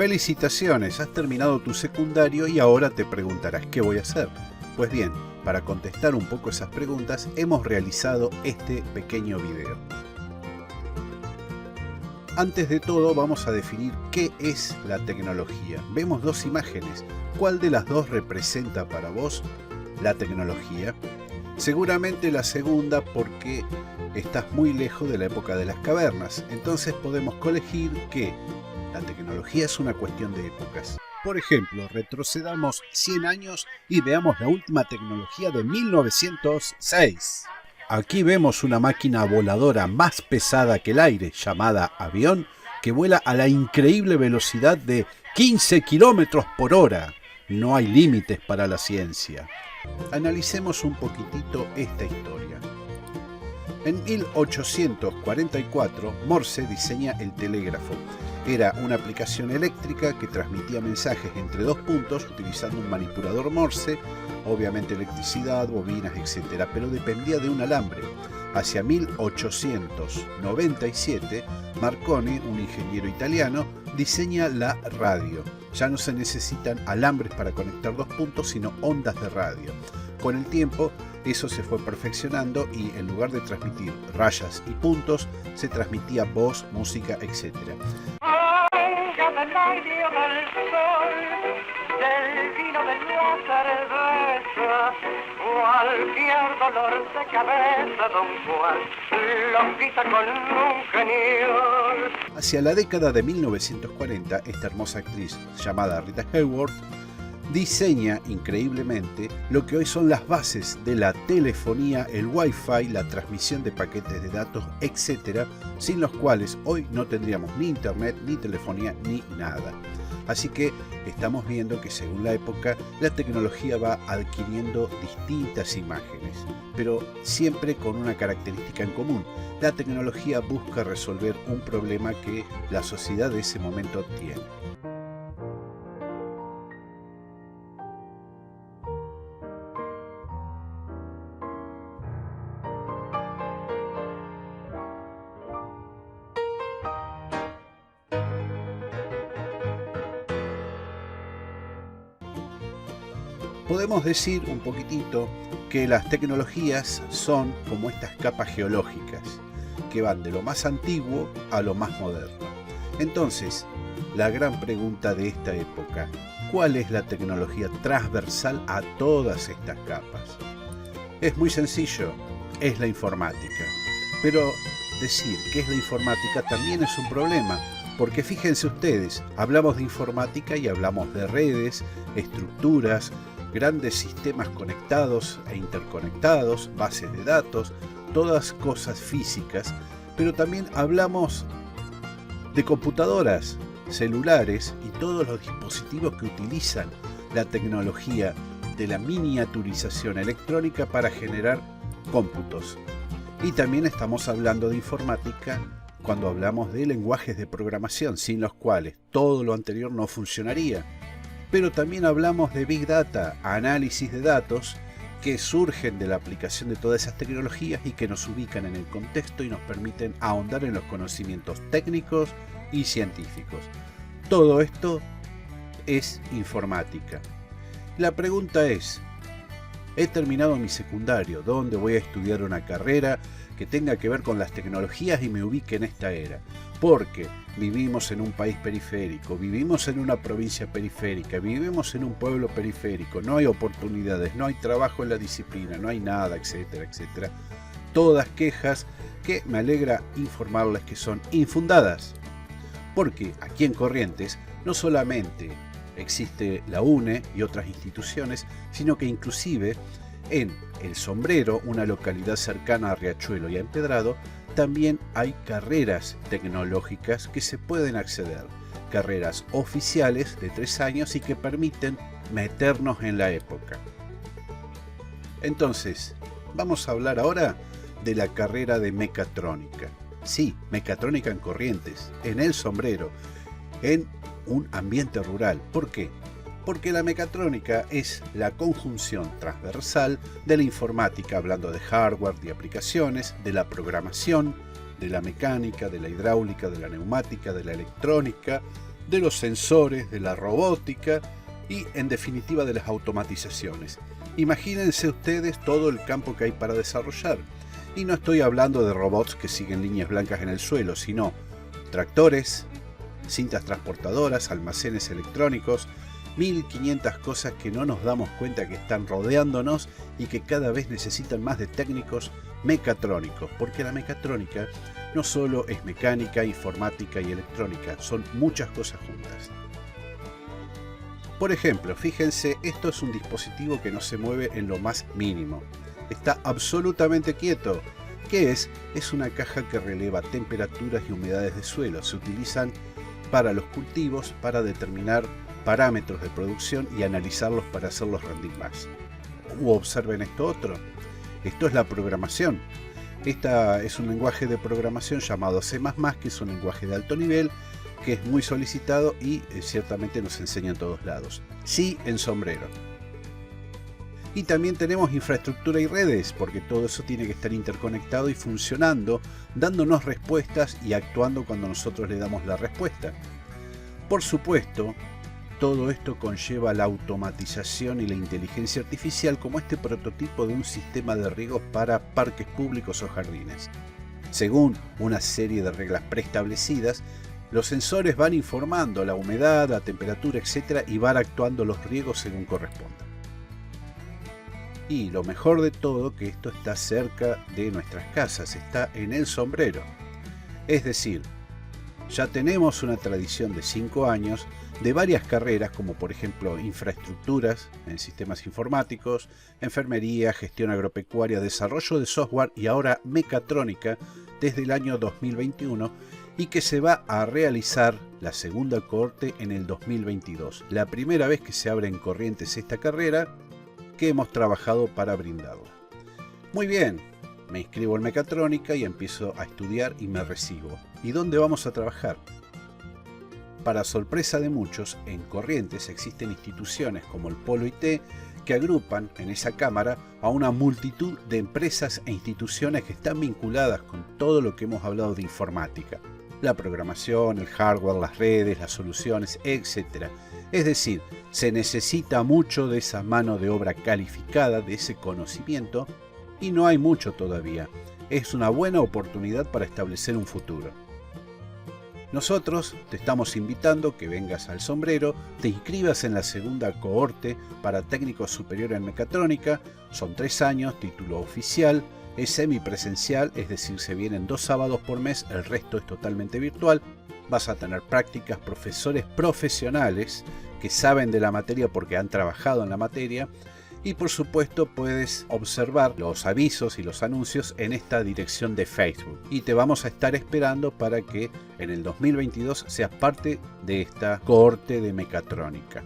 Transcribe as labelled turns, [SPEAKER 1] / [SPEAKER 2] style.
[SPEAKER 1] Felicitaciones, has terminado tu secundario y ahora te preguntarás ¿qué voy a hacer? Pues bien, para contestar un poco esas preguntas hemos realizado este pequeño video. Antes de todo vamos a definir qué es la tecnología. Vemos dos imágenes. ¿Cuál de las dos representa para vos la tecnología? Seguramente la segunda, porque estás muy lejos de la época de las cavernas. Entonces podemos colegir que la tecnología es una cuestión de épocas. Por ejemplo, retrocedamos 100 años y veamos la última tecnología de 1906. Aquí vemos una máquina voladora más pesada que el aire, llamada avión, que vuela a la increíble velocidad de 15 kilómetros por hora. No hay límites para la ciencia. Analicemos un poquitito esta historia. En 1844, Morse diseña el telégrafo. Era una aplicación eléctrica que transmitía mensajes entre dos puntos utilizando un manipulador Morse, obviamente electricidad, bobinas, etc., pero dependía de un alambre. Hacia 1897, Marconi, un ingeniero italiano, diseña la radio. Ya no se necesitan alambres para conectar dos puntos, sino ondas de radio. Con el tiempo, eso se fue perfeccionando y en lugar de transmitir rayas y puntos, se transmitía voz, música, etc. Hacia la década de 1940, esta hermosa actriz llamada Rita Hayworth diseña increíblemente lo que hoy son las bases de la telefonía, el Wi-Fi, la transmisión de paquetes de datos, etc., sin los cuales hoy no tendríamos ni internet, ni telefonía, ni nada. Así que estamos viendo que según la época la tecnología va adquiriendo distintas imágenes, pero siempre con una característica en común. La tecnología busca resolver un problema que la sociedad de ese momento tiene. Podemos decir un poquitito que las tecnologías son como estas capas geológicas que van de lo más antiguo a lo más moderno. Entonces, la gran pregunta de esta época, ¿cuál es la tecnología transversal a todas estas capas? Es muy sencillo, es la informática. Pero decir que es la informática también es un problema, porque fíjense ustedes, hablamos de informática y hablamos de redes, estructuras, grandes sistemas conectados e interconectados, bases de datos, todas cosas físicas, pero también hablamos de computadoras, celulares y todos los dispositivos que utilizan la tecnología de la miniaturización electrónica para generar cómputos. Y también estamos hablando de informática cuando hablamos de lenguajes de programación, sin los cuales todo lo anterior no funcionaría. Pero también hablamos de Big Data, análisis de datos que surgen de la aplicación de todas esas tecnologías y que nos ubican en el contexto y nos permiten ahondar en los conocimientos técnicos y científicos. Todo esto es informática. La pregunta es, he terminado mi secundario, ¿dónde voy a estudiar una carrera que tenga que ver con las tecnologías y me ubique en esta era? Porque vivimos en un país periférico, vivimos en una provincia periférica, vivimos en un pueblo periférico, no hay oportunidades, no hay trabajo en la disciplina, no hay nada, etcétera, etcétera. Todas quejas que me alegra informarles que son infundadas. Porque aquí en Corrientes no solamente existe la UNE y otras instituciones, sino que inclusive en El Sombrero, una localidad cercana a Riachuelo y a Empedrado, también hay carreras tecnológicas que se pueden acceder, carreras oficiales de 3 años y que permiten meternos en la época. Entonces, vamos a hablar ahora de la carrera de mecatrónica. Sí, mecatrónica en Corrientes, en El Sombrero, en un ambiente rural. ¿Por qué? Porque la mecatrónica es la conjunción transversal de la informática, hablando de hardware, de aplicaciones, de la programación, de la mecánica, de la hidráulica, de la neumática, de la electrónica, de los sensores, de la robótica y en definitiva de las automatizaciones. Imagínense ustedes todo el campo que hay para desarrollar. Y no estoy hablando de robots que siguen líneas blancas en el suelo, sino tractores, cintas transportadoras, almacenes electrónicos, 1500 cosas que no nos damos cuenta que están rodeándonos y que cada vez necesitan más de técnicos mecatrónicos, porque la mecatrónica no solo es mecánica, informática y electrónica, son muchas cosas juntas. Por ejemplo, fíjense, esto es un dispositivo que no se mueve en lo más mínimo. Está absolutamente quieto. ¿Qué es? Es una caja que releva temperaturas y humedades de suelo. Se utilizan para los cultivos para determinar parámetros de producción y analizarlos para hacerlos rendir más. Observen esto otro. Esto es la programación. Esta es un lenguaje de programación llamado C++, que es un lenguaje de alto nivel, que es muy solicitado y ciertamente nos enseña en todos lados. Sí, en sombrero. Y también tenemos infraestructura y redes, porque todo eso tiene que estar interconectado y funcionando, dándonos respuestas y actuando cuando nosotros le damos la respuesta. Por supuesto, todo esto conlleva la automatización y la inteligencia artificial como este prototipo de un sistema de riegos para parques públicos o jardines. Según una serie de reglas preestablecidas, los sensores van informando la humedad, la temperatura, etc. y van actuando los riegos según corresponda. Y lo mejor de todo, que esto está cerca de nuestras casas, está en el sombrero. Es decir, ya tenemos una tradición de 5 años de varias carreras, como por ejemplo infraestructuras en sistemas informáticos, enfermería, gestión agropecuaria, desarrollo de software y ahora mecatrónica desde el año 2021, y que se va a realizar la segunda cohorte en el 2022. La primera vez que se abre en Corrientes esta carrera, que hemos trabajado para brindarla. Muy bien, me inscribo en mecatrónica y empiezo a estudiar y me recibo. ¿Y dónde vamos a trabajar? Para sorpresa de muchos, en Corrientes existen instituciones como el Polo IT que agrupan en esa cámara a una multitud de empresas e instituciones que están vinculadas con todo lo que hemos hablado de informática. La programación, el hardware, las redes, las soluciones, etc. Es decir, se necesita mucho de esa mano de obra calificada, de ese conocimiento, y no hay mucho todavía. Es una buena oportunidad para establecer un futuro. Nosotros te estamos invitando que vengas al sombrero, te inscribas en la segunda cohorte para técnico superior en mecatrónica. Son 3 años, título oficial, es semipresencial, es decir, se vienen 2 sábados por mes, el resto es totalmente virtual. Vas a tener prácticas, profesores profesionales que saben de la materia porque han trabajado en la materia. Y por supuesto puedes observar los avisos y los anuncios en esta dirección de Facebook. Y te vamos a estar esperando para que en el 2022 seas parte de esta cohorte de mecatrónica.